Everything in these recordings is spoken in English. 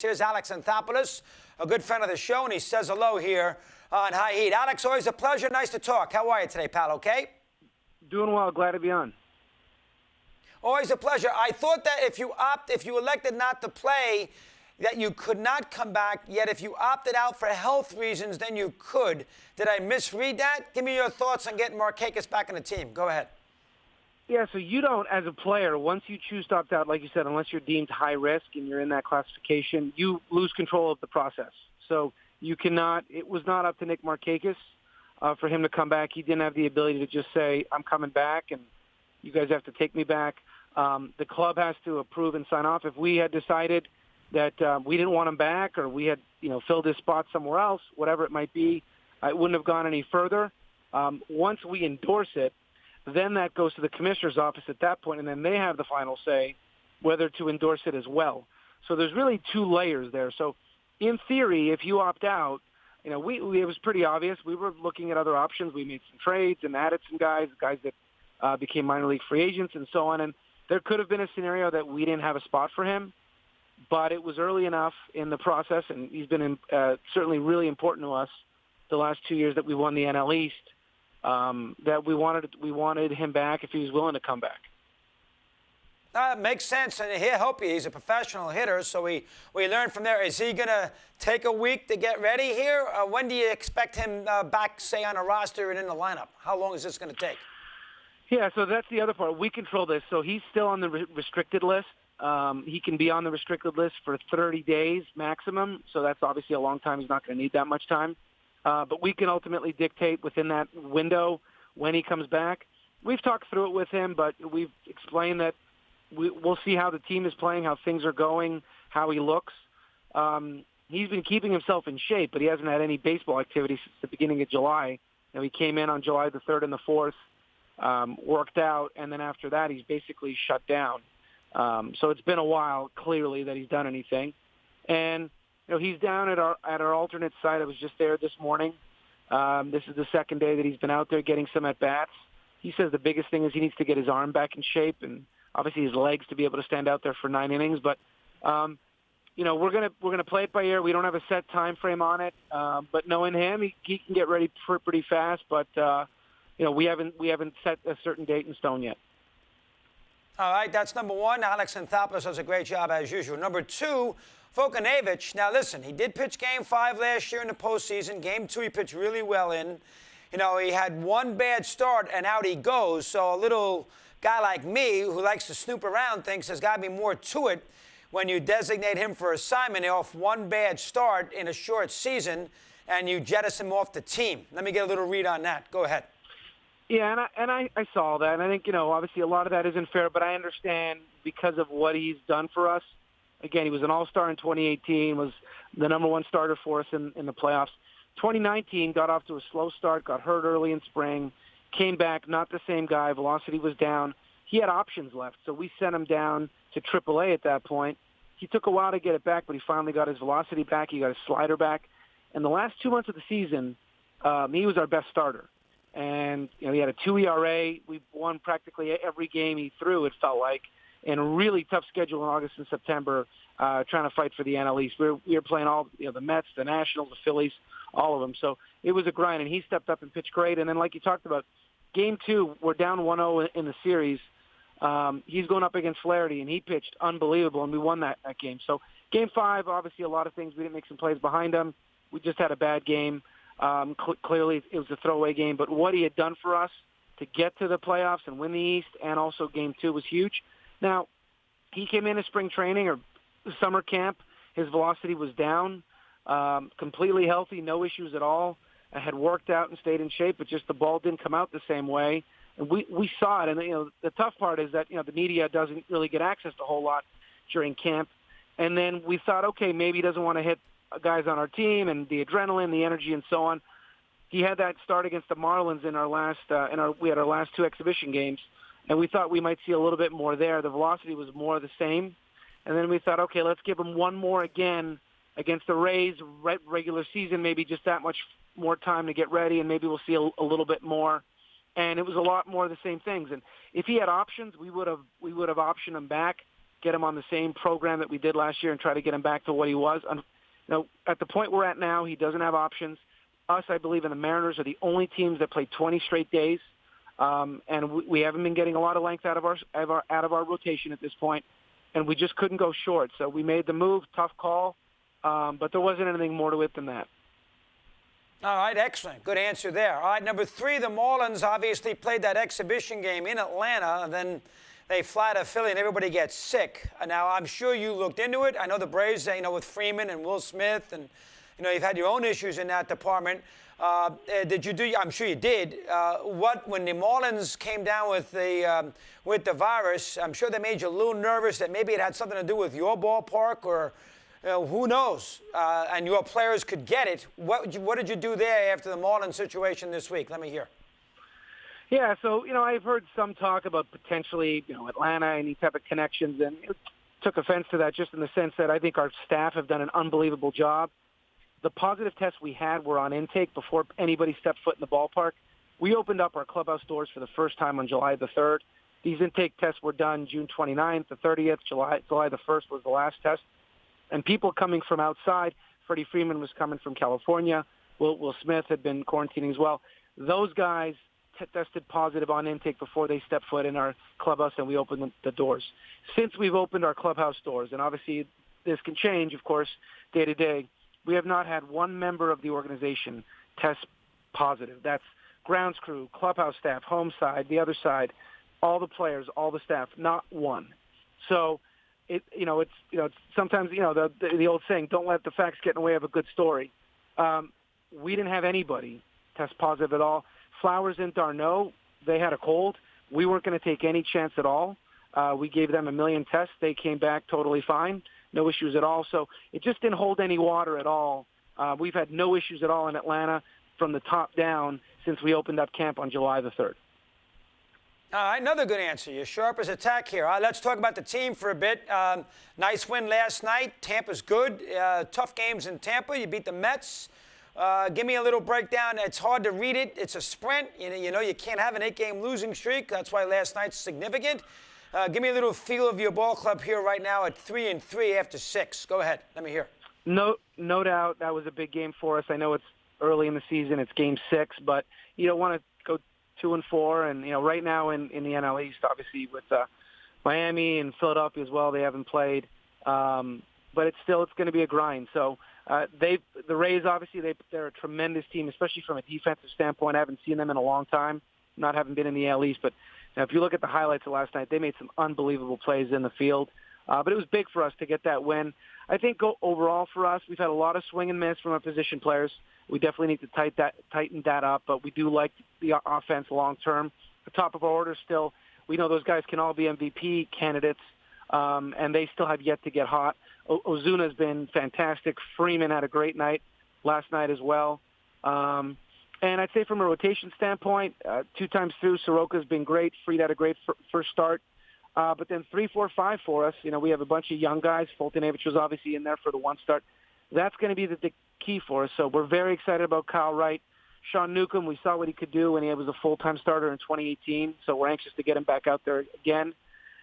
Here's Alex Anthopoulos, a good friend of the show, and he says hello here on High Heat. Alex, always a pleasure. Nice to talk. How are you today, pal? Okay? Doing well. Glad to be on. Always a pleasure. I thought that if you elected not to play, that you could not come back, yet if you opted out for health reasons, then you could. Did I misread that? Give me your thoughts on getting Markakis back on the team. Go ahead. Yeah, so you don't, as a player, once you choose to opt out, like you said, unless you're deemed high risk and you're in that classification, you lose control of the process. So you cannot, it was not up to Nick Markakis for him to come back. He didn't have the ability to just say, I'm coming back and you guys have to take me back. The club has to approve and sign off. If we had decided that we didn't want him back or we had, filled his spot somewhere else, whatever it might be, it wouldn't have gone any further. Once we endorse it, then that goes to the commissioner's office at that point, and then they have the final say whether to endorse it as well. So there's really two layers there. So in theory, if you opt out, it was pretty obvious. We were looking at other options. We made some trades and added some guys that became minor league free agents and so on. And there could have been a scenario that we didn't have a spot for him, but it was early enough in the process, and he's been certainly really important to us the last 2 years that we won the NL East. That we wanted him back if he was willing to come back. Makes sense, and he'll help you. He's a professional hitter, so we learned from there. Is he going to take a week to get ready here? When do you expect him back, say, on a roster and in the lineup? How long is this going to take? Yeah, so that's the other part. We control this. So he's still on the restricted list. He can be on the restricted list for 30 days maximum, so that's obviously a long time. He's not going to need that much time. But we can ultimately dictate within that window when he comes back. We've talked through it with him, but we've explained that we'll see how the team is playing, how things are going, how he looks. He's been keeping himself in shape, but he hasn't had any baseball activity since the beginning of July. He came in on July the 3rd and the 4th, worked out, and then after that he's basically shut down. So it's been a while, clearly, that he's done anything. And he's down at our alternate site. I was just there this morning. This is the second day that he's been out there getting some at-bats. He says the biggest thing is he needs to get his arm back in shape and obviously his legs to be able to stand out there for 9 innings. But, we're gonna play it by ear. We don't have a set time frame on it. But knowing him, he can get ready pretty fast. But, we haven't set a certain date in stone yet. All right, that's number one. Alex Anthopoulos does a great job as usual. Number two, Vucanovic. Now, listen, he did pitch Game 5 last year in the postseason. Game 2, he pitched really well in. He had one bad start, and out he goes. So a little guy like me who likes to snoop around thinks there's got to be more to it when you designate him for assignment off one bad start in a short season and you jettison him off the team. Let me get a little read on that. Go ahead. Yeah, and I saw that. And I think, obviously a lot of that isn't fair, but I understand because of what he's done for us. Again, he was an all-star in 2018, was the number one starter for us in the playoffs. 2019 got off to a slow start, got hurt early in spring, came back, not the same guy. Velocity was down. He had options left, so we sent him down to AAA at that point. He took a while to get it back, but he finally got his velocity back. He got his slider back. And the last 2 months of the season, he was our best starter. And, he had a 2 ERA. We won practically every game he threw, it felt like. And a really tough schedule in August and September, trying to fight for the NL East. We were playing all the Mets, the Nationals, the Phillies, all of them. So it was a grind, and he stepped up and pitched great. And then, like you talked about, Game 2, we're down 1-0 in the series. He's going up against Flaherty, and he pitched unbelievable, and we won that game. So Game 5, obviously a lot of things. We didn't make some plays behind him. We just had a bad game. Clearly, it was a throwaway game. But what he had done for us to get to the playoffs and win the East and also Game 2 was huge. Now, he came into spring training or summer camp. His velocity was down, completely healthy, no issues at all. I had worked out and stayed in shape, but just the ball didn't come out the same way. And we saw it. And, the tough part is that, the media doesn't really get access to a whole lot during camp. And then we thought, okay, maybe he doesn't want to hit guys on our team and the adrenaline, the energy, and so on. He had that start against the Marlins in our last, we had our last 2 exhibition games. And we thought we might see a little bit more there. The velocity was more the same. And then we thought, okay, let's give him one more again against the Rays, regular season, maybe just that much more time to get ready, and maybe we'll see a little bit more. And it was a lot more of the same things. And if he had options, we would have optioned him back. get him on the same program that we did last year and try to get him back to what he was. At the point we're at now, he doesn't have options. Us, I believe, and the Mariners are the only teams that play 20 straight days, and we haven't been getting a lot of length out of our rotation at this point, and we just couldn't go short. So we made the move, tough call, but there wasn't anything more to it than that. All right, excellent. Good answer there. All right, number 3, the Marlins obviously played that exhibition game in Atlanta, and then they fly to Philly and everybody gets sick. Now, I'm sure you looked into it. I know the Braves, with Freeman and Will Smith, and, you've had your own issues in that department. Did you do, I'm sure you did, when the Marlins came down with the virus, I'm sure they made you a little nervous that maybe it had something to do with your ballpark or who knows, and your players could get it. What did you do there after the Marlins situation this week? Let me hear. Yeah, so, I've heard some talk about potentially, Atlanta and any type of connections, and took offense to that just in the sense that I think our staff have done an unbelievable job. The positive tests we had were on intake before anybody stepped foot in the ballpark. We opened up our clubhouse doors for the first time on July the 3rd. These intake tests were done June 29th, the 30th, July the 1st was the last test. And people coming from outside, Freddie Freeman was coming from California. Will Smith had been quarantining as well. Those guys tested positive on intake before they stepped foot in our clubhouse, and we opened the doors. Since we've opened our clubhouse doors, and obviously this can change, of course, day to day, we have not had one member of the organization test positive. That's grounds crew, clubhouse staff, home side, the other side, all the players, all the staff, not one. So it's sometimes, the old saying, don't let the facts get in the way of a good story. We didn't have anybody test positive at all. Flowers and Darno, they had a cold. We weren't going to take any chance at all. We gave them 1 million tests. They came back totally fine, no issues at all. So it just didn't hold any water at all. We've had no issues at all in Atlanta from the top down since we opened up camp on July the 3rd. All right, another good answer. You're sharp as a tack here. All right, let's talk about the team for a bit. Nice win last night. Tampa's good. Tough games in Tampa. You beat the Mets. Give me a little breakdown. It's hard to read it. It's a sprint. You can't have an 8-game losing streak. That's why last night's significant. Give me a little feel of your ball club here right now at 3-3 after 6. Go ahead. Let me hear. No doubt that was a big game for us. I know it's early in the season. It's game 6, but you don't want to go 2-4. And, right now in the NL East, obviously with Miami and Philadelphia as well, they haven't played. But it's going to be a grind. So the Rays, obviously, they're a tremendous team, especially from a defensive standpoint. I haven't seen them in a long time, not having been in the AL East. But if you look at the highlights of last night, they made some unbelievable plays in the field. But it was big for us to get that win. I think overall for us, we've had a lot of swing and miss from our position players. We definitely need to tighten that up, but we do like the offense long term. The top of our order still, we know those guys can all be MVP candidates, and they still have yet to get hot. Ozuna's been fantastic. Freeman had a great night last night as well. And I'd say from a rotation standpoint, 2 times through, Soroka's been great. Fried had a great first start. But then 3, 4, 5 for us. We have a bunch of young guys. Foltynewicz was obviously in there for the one start. That's going to be the key for us. So we're very excited about Kyle Wright. Sean Newcomb, we saw what he could do when he was a full-time starter in 2018. So we're anxious to get him back out there again.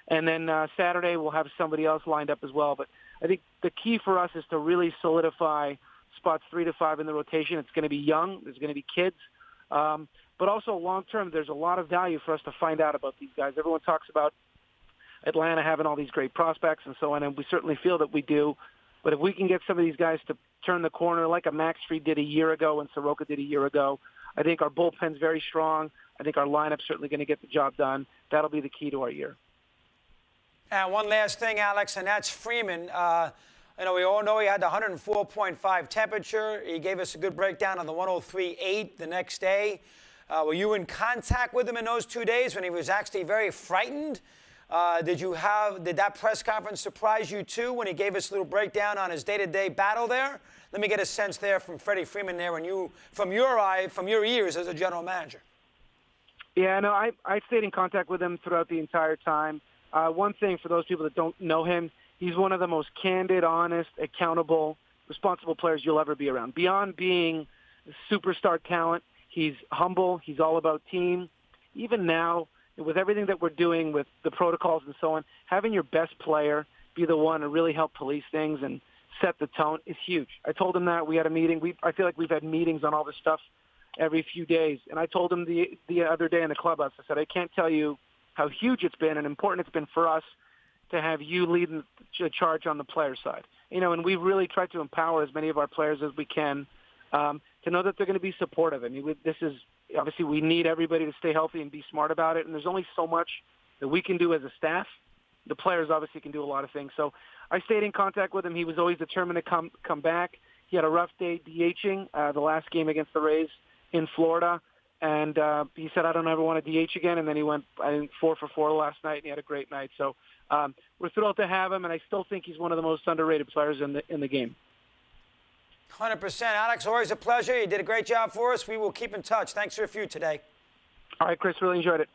And then Saturday we'll have somebody else lined up as well. But I think the key for us is to really solidify spots 3 to 5 in the rotation. It's going to be young. There's going to be kids. But also long-term, there's a lot of value for us to find out about these guys. Everyone talks about Atlanta having all these great prospects and so on, and we certainly feel that we do. But if we can get some of these guys to turn the corner like a Max Fried did a year ago and Soroka did a year ago, I think our bullpen's very strong. I think our lineup's certainly going to get the job done. That'll be the key to our year. One last thing, Alex, and that's Freeman. We all know he had the 104.5 temperature. He gave us a good breakdown on the 103.8 the next day. Were you in contact with him in those 2 days when he was actually very frightened? Did that press conference surprise you too when he gave us a little breakdown on his day-to-day battle there? Let me get a sense there from Freddie Freeman there from your ears as a general manager. Yeah, no, I stayed in contact with him throughout the entire time. One thing for those people that don't know him, he's one of the most candid, honest, accountable, responsible players you'll ever be around. Beyond being a superstar talent, he's humble. He's all about team. Even now, with everything that we're doing with the protocols and so on, having your best player be the one to really help police things and set the tone is huge. I told him that. We had a meeting. I feel like we've had meetings on all this stuff every few days. And I told him the other day in the clubhouse, I said, I can't tell you how huge it's been and important it's been for us to have you leading the charge on the player side. And we've really tried to empower as many of our players as we can to know that they're going to be supportive. I mean, this is obviously we need everybody to stay healthy and be smart about it. And there's only so much that we can do as a staff. The players obviously can do a lot of things. So I stayed in contact with him. He was always determined to come back. He had a rough day DHing the last game against the Rays in Florida. And he said, I don't ever want to DH again. And then he went, I think, 4 for 4 last night, and he had a great night. So we're thrilled to have him, and I still think he's one of the most underrated players in the game. 100%. Alex, always a pleasure. You did a great job for us. We will keep in touch. Thanks for your few today. All right, Chris, really enjoyed it.